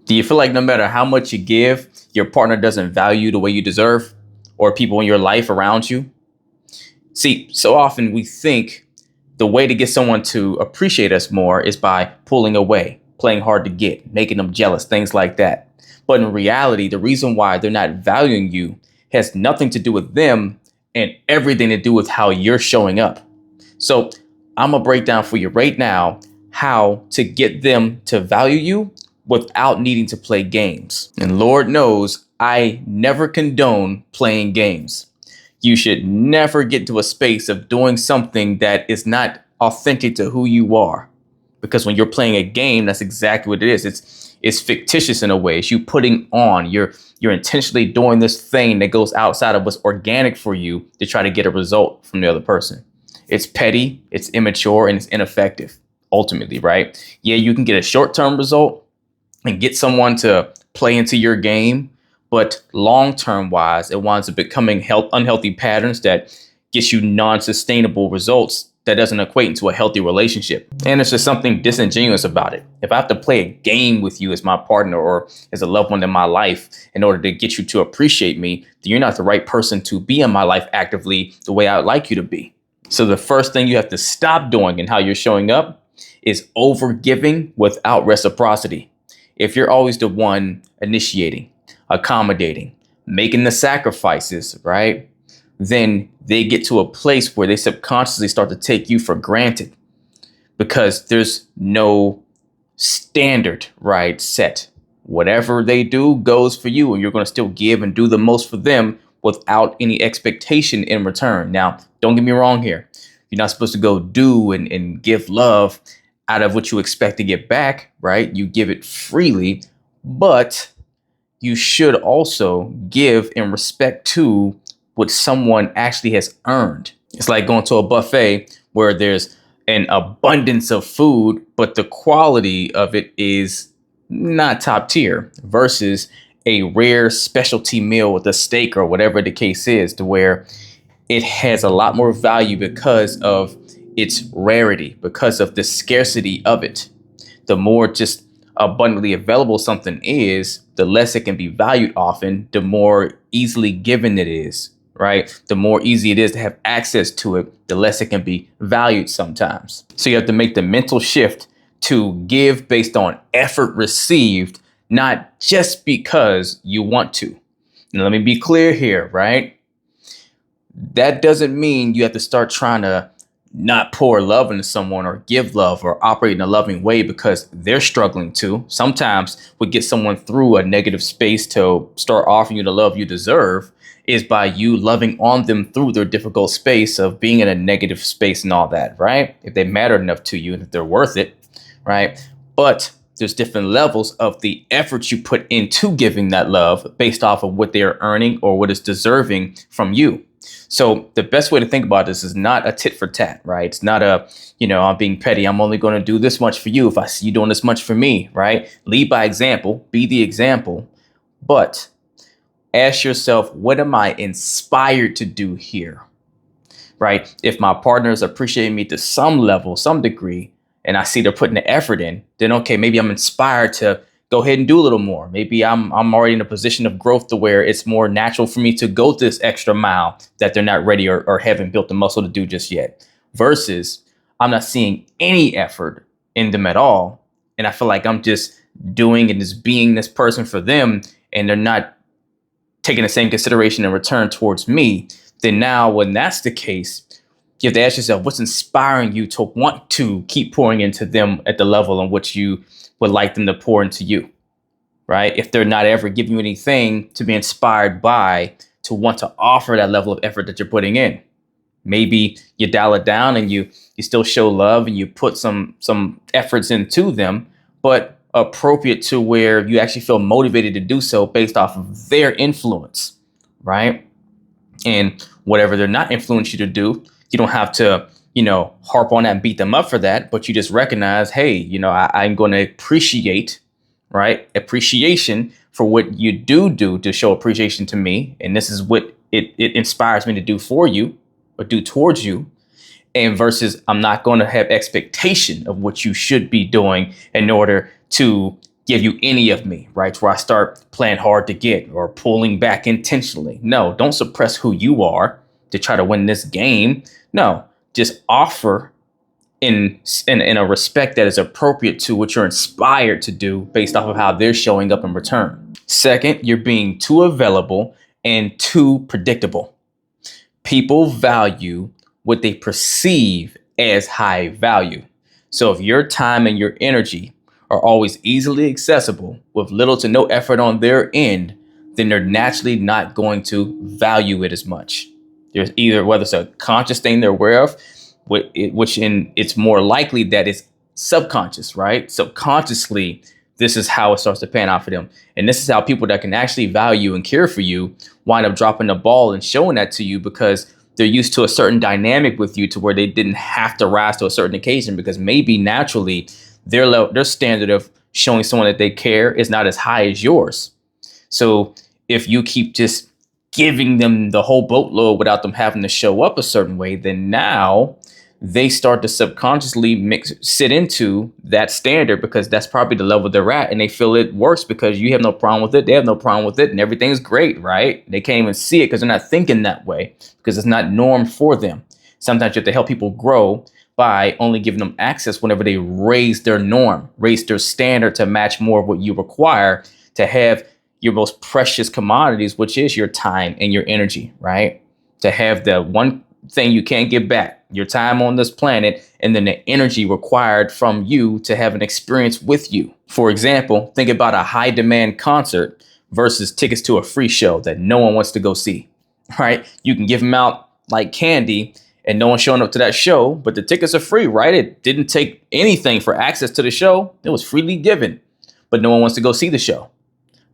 Do you feel like no matter how much you give, your partner doesn't value the way you deserve, or people in your life around you? See, so often we think the way to get someone to appreciate us more is by pulling away, playing hard to get, making them jealous, things like that. But in reality, the reason why they're not valuing you has nothing to do with them and everything to do with how you're showing up. So I'm going to break down for you right now how to get them to value you without needing to play games. And Lord knows I never condone playing games. You should never get to a space of doing something that is not authentic to who you are. Because when you're playing a game, that's exactly what it is. It's fictitious in a way. It's you putting on. You're intentionally doing this thing that goes outside of what's organic for you to try to get a result from the other person. It's petty, it's immature, and it's ineffective, ultimately, right? Yeah, you can get a short-term result and get someone to play into your game, but long-term wise, it winds up becoming unhealthy patterns that gets you non-sustainable results that doesn't equate into a healthy relationship. And it's just something disingenuous about it. If I have to play a game with you as my partner or as a loved one in my life in order to get you to appreciate me, then you're not the right person to be in my life actively the way I would like you to be. So the first thing you have to stop doing in how you're showing up is over giving without reciprocity. If you're always the one initiating, accommodating, making the sacrifices, right? Then they get to a place where they subconsciously start to take you for granted because there's no standard, right, set. Whatever they do goes for you, and you're going to still give and do the most for them without any expectation in return. Now, don't get me wrong here. You're not supposed to go do and give love out of what you expect to get back, right? You give it freely, but you should also give in respect to what someone actually has earned. It's like going to a buffet where there's an abundance of food, but the quality of it is not top tier versus a rare specialty meal with a steak or whatever the case is, to where it has a lot more value because of its rarity, because of the scarcity of it. The more just abundantly available something is, the less it can be valued often, the more easily given it is, right? The more easy it is to have access to it, the less it can be valued sometimes. So you have to make the mental shift to give based on effort received, not just because you want to. Now, let me be clear here, right? That doesn't mean you have to start trying to not pour love into someone or give love or operate in a loving way because they're struggling to. Sometimes what gets someone through a negative space to start offering you the love you deserve is by you loving on them through their difficult space of being in a negative space and all that, right? If they matter enough to you and if they're worth it, right? But there's different levels of the effort you put into giving that love based off of what they're earning or what is deserving from you. So the best way to think about this is not a tit for tat, right? It's not a, I'm being petty. I'm only going to do this much for you if I see you doing this much for me, right? Lead by example, be the example, but ask yourself, what am I inspired to do here, right? If my partner is appreciating me to some level, some degree, and I see they're putting the effort in, then okay, maybe I'm inspired to go ahead and do a little more. Maybe I'm already in a position of growth to where it's more natural for me to go this extra mile that they're not ready or haven't built the muscle to do just yet. Versus I'm not seeing any effort in them at all. And I feel like I'm just doing and just being this person for them, and they're not taking the same consideration in return towards me. Then now when that's the case, you have to ask yourself, what's inspiring you to want to keep pouring into them at the level in which you would like them to pour into you, right? If they're not ever giving you anything to be inspired by, to want to offer that level of effort that you're putting in. Maybe you dial it down and you still show love and you put some efforts into them, but appropriate to where you actually feel motivated to do so based off of their influence, right? And whatever they're not influencing you to do, you don't have to, harp on that and beat them up for that, but you just recognize, hey, I'm going to appreciate, right? Appreciation for what you do to show appreciation to me. And this is what it inspires me to do for you or do towards you. And versus I'm not going to have expectation of what you should be doing in order to give you any of me, right? To where I start playing hard to get or pulling back intentionally. No, don't suppress who you are to try to win this game. No, just offer in a respect that is appropriate to what you're inspired to do based off of how they're showing up in return. Second, you're being too available and too predictable. People value what they perceive as high value. So if your time and your energy are always easily accessible with little to no effort on their end, then they're naturally not going to value it as much. There's either whether it's a conscious thing they're aware of, it's more likely that it's subconscious, right? Subconsciously, this is how it starts to pan out for them. And this is how people that can actually value and care for you wind up dropping the ball and showing that to you because they're used to a certain dynamic with you to where they didn't have to rise to a certain occasion because maybe naturally their standard of showing someone that they care is not as high as yours. So if you keep just giving them the whole boatload without them having to show up a certain way, then now they start to subconsciously sit into that standard because that's probably the level they're at, and they feel it works because you have no problem with it, they have no problem with it, and everything's great, right? They can't even see it because they're not thinking that way because it's not norm for them. Sometimes you have to help people grow by only giving them access whenever they raise their norm, raise their standard to match more of what you require to have your most precious commodities, which is your time and your energy, right? To have the one thing you can't get back, your time on this planet, and then the energy required from you to have an experience with you. For example, think about a high demand concert versus tickets to a free show that no one wants to go see, right? You can give them out like candy and no one's showing up to that show, but the tickets are free, right? It didn't take anything for access to the show. It was freely given, but no one wants to go see the show.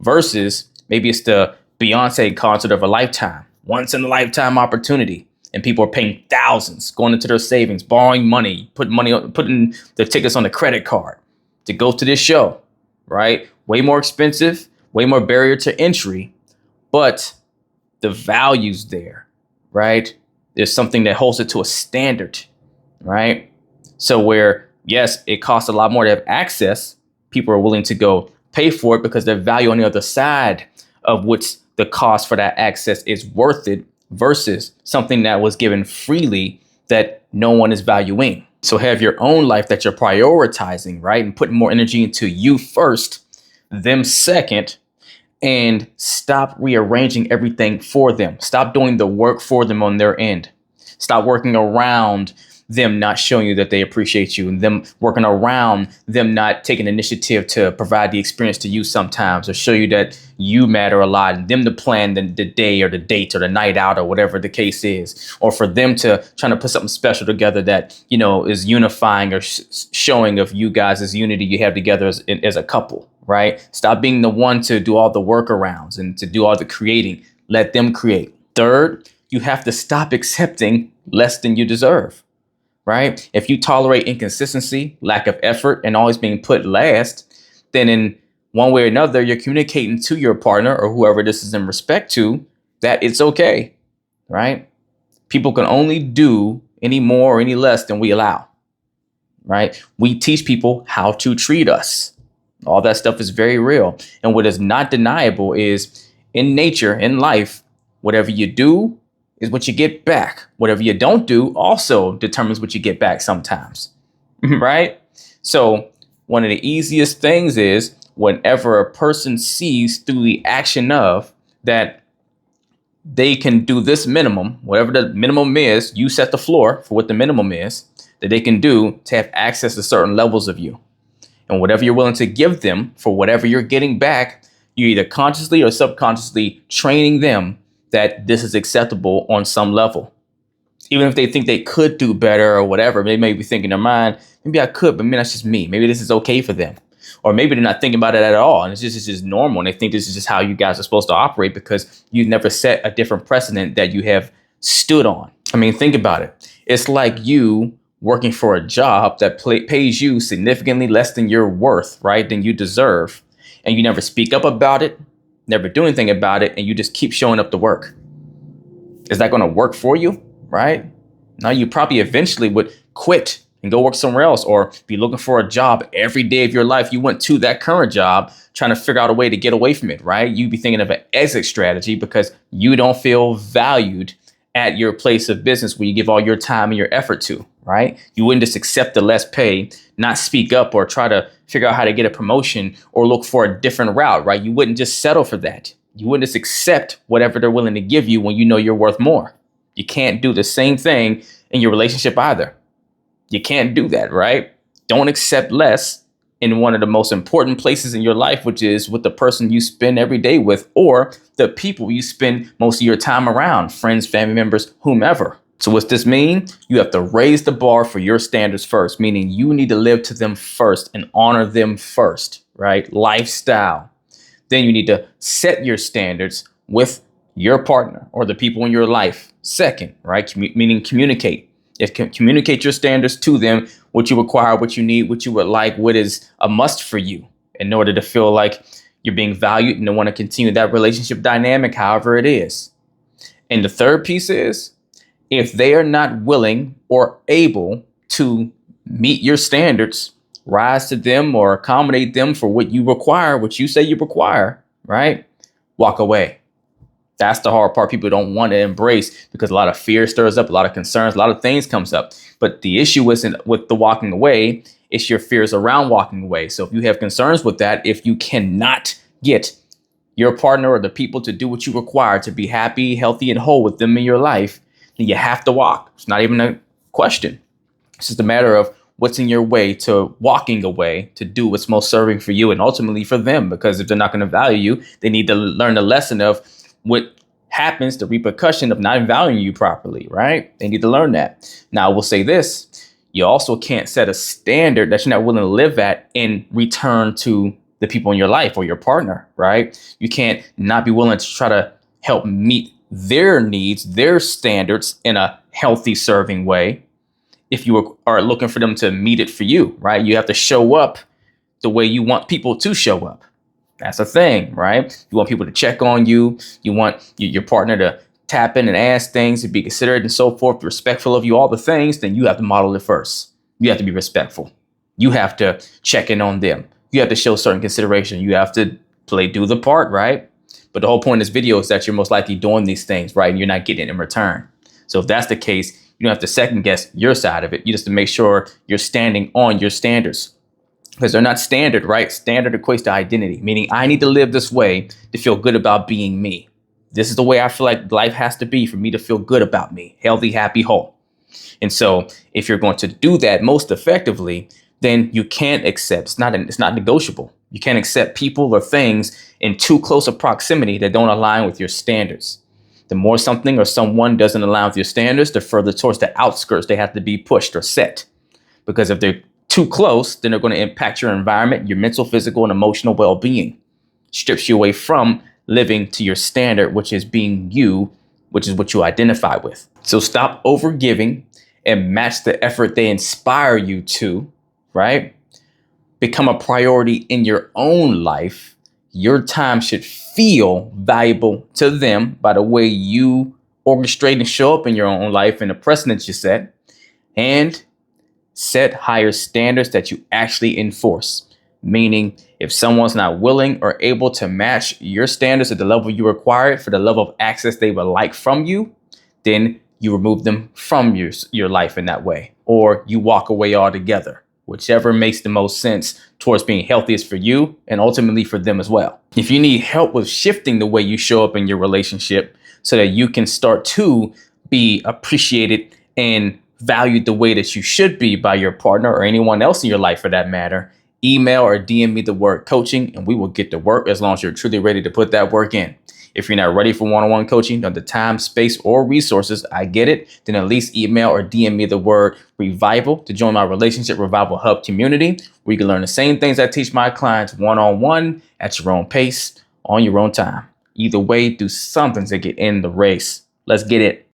Versus maybe it's the Beyonce concert of a lifetime, once in a lifetime opportunity. And people are paying thousands, going into their savings, borrowing money, putting their tickets on the credit card to go to this show, right? Way more expensive, way more barrier to entry, but the value's there, right? There's something that holds it to a standard, right? So where, yes, it costs a lot more to have access, people are willing to go pay for it because their value on the other side of which the cost for that access is worth it versus something that was given freely that no one is valuing. So have your own life that you're prioritizing, right? And putting more energy into you first, them second, and stop rearranging everything for them. Stop doing the work for them on their end. Stop working around them not showing you that they appreciate you and them working around them not taking initiative to provide the experience to you sometimes or show you that you matter a lot and them to plan the day or the date or the night out or whatever the case is, or for them to trying to put something special together that, you know, is unifying or showing of you guys as unity you have together as a couple, right? Stop being the one to do all the workarounds and to do all the creating. Let them create. Third, you have to stop accepting less than you deserve. Right? If you tolerate inconsistency, lack of effort, and always being put last, then in one way or another, you're communicating to your partner or whoever this is in respect to that it's okay. Right? People can only do any more or any less than we allow. Right? We teach people how to treat us. All that stuff is very real. And what is not deniable is in nature, in life, whatever you do is what you get back. Whatever you don't do also determines what you get back sometimes, right? So one of the easiest things is whenever a person sees through the action of that they can do this minimum, whatever the minimum is, you set the floor for what the minimum is that they can do to have access to certain levels of you. And whatever you're willing to give them for whatever you're getting back, you're either consciously or subconsciously training them that this is acceptable on some level. Even if they think they could do better or whatever, they may be thinking in their mind, maybe I could, but maybe that's just me. Maybe this is okay for them. Or maybe they're not thinking about it at all. And it's just normal. And they think this is just how you guys are supposed to operate because you've never set a different precedent that you have stood on. I mean, think about it. It's like you working for a job that pays you significantly less than your worth, right? Than you deserve. And you never speak up about it, never do anything about it, and you just keep showing up to work. Is that going to work for you, right? Now you probably eventually would quit and go work somewhere else, or if you're looking for a job every day of your life, you went to that current job trying to figure out a way to get away from it, right? You'd be thinking of an exit strategy because you don't feel valued at your place of business where you give all your time and your effort to, right? You wouldn't just accept the less pay, not speak up or try to figure out how to get a promotion or look for a different route, right? You wouldn't just settle for that. You wouldn't just accept whatever they're willing to give you when you know you're worth more. You can't do the same thing in your relationship either. You can't do that, right? Don't accept less in one of the most important places in your life, which is with the person you spend every day with, or the people you spend most of your time around, friends, family members, whomever. So what's this mean? You have to raise the bar for your standards first, meaning you need to live to them first and honor them first, right? Lifestyle. Then you need to set your standards with your partner or the people in your life second, right? Meaning communicate. Communicate your standards to them, what you require, what you need, what you would like, what is a must for you in order to feel like you're being valued and to want to continue that relationship dynamic, however it is. And the third piece is, if they are not willing or able to meet your standards, rise to them or accommodate them for what you require, what you say you require, right? Walk away. That's the hard part people don't want to embrace because a lot of fear stirs up, a lot of concerns, a lot of things comes up. But the issue isn't with the walking away, it's your fears around walking away. So if you have concerns with that, if you cannot get your partner or the people to do what you require to be happy, healthy, and whole with them in your life, then you have to walk. It's not even a question. It's just a matter of what's in your way to walking away to do what's most serving for you and ultimately for them. Because if they're not going to value you, they need to learn the lesson of what happens, the repercussion of not valuing you properly, right? They need to learn that. Now, I will say this. You also can't set a standard that you're not willing to live at in return to the people in your life or your partner, right? You can't not be willing to try to help meet their needs, their standards in a healthy, serving way if you are looking for them to meet it for you, right? You have to show up the way you want people to show up. That's a thing, right? You want people to check on you. You want your partner to tap in and ask things, to be considerate and so forth, respectful of you, all the things. Then you have to model it first. You have to be respectful. You have to check in on them. You have to show certain consideration. You have to do the part, right? But the whole point of this video is that you're most likely doing these things, right? And you're not getting it in return. So if that's the case, you don't have to second guess your side of it. You just have to make sure you're standing on your standards. Because they're not standard, right? Standard equates to identity, meaning I need to live this way to feel good about being me. This is the way I feel like life has to be for me to feel good about me, healthy, happy, whole. And so if you're going to do that most effectively, then you can't accept, it's not negotiable. You can't accept people or things in too close a proximity that don't align with your standards. The more something or someone doesn't align with your standards, the further towards the outskirts they have to be pushed or set. Because if they're too close, then they're going to impact your environment, your mental, physical, and emotional well-being. Strips you away from living to your standard, which is being you, which is what you identify with. So stop overgiving and match the effort they inspire you to, right? Become a priority in your own life. Your time should feel valuable to them by the way you orchestrate and show up in your own life and the precedents you set. And set higher standards that you actually enforce. Meaning, if someone's not willing or able to match your standards at the level you require for the level of access they would like from you, then you remove them from your life in that way, or you walk away altogether, whichever makes the most sense towards being healthiest for you and ultimately for them as well. If you need help with shifting the way you show up in your relationship so that you can start to be appreciated and valued the way that you should be by your partner or anyone else in your life for that matter, email or DM me the word coaching and we will get to work as long as you're truly ready to put that work in. If you're not ready for one-on-one coaching, not the time, space, or resources, I get it, then at least email or DM me the word revival to join my Relationship Revival Hub community where you can learn the same things I teach my clients one-on-one at your own pace, on your own time. Either way, do something to get in the race. Let's get it.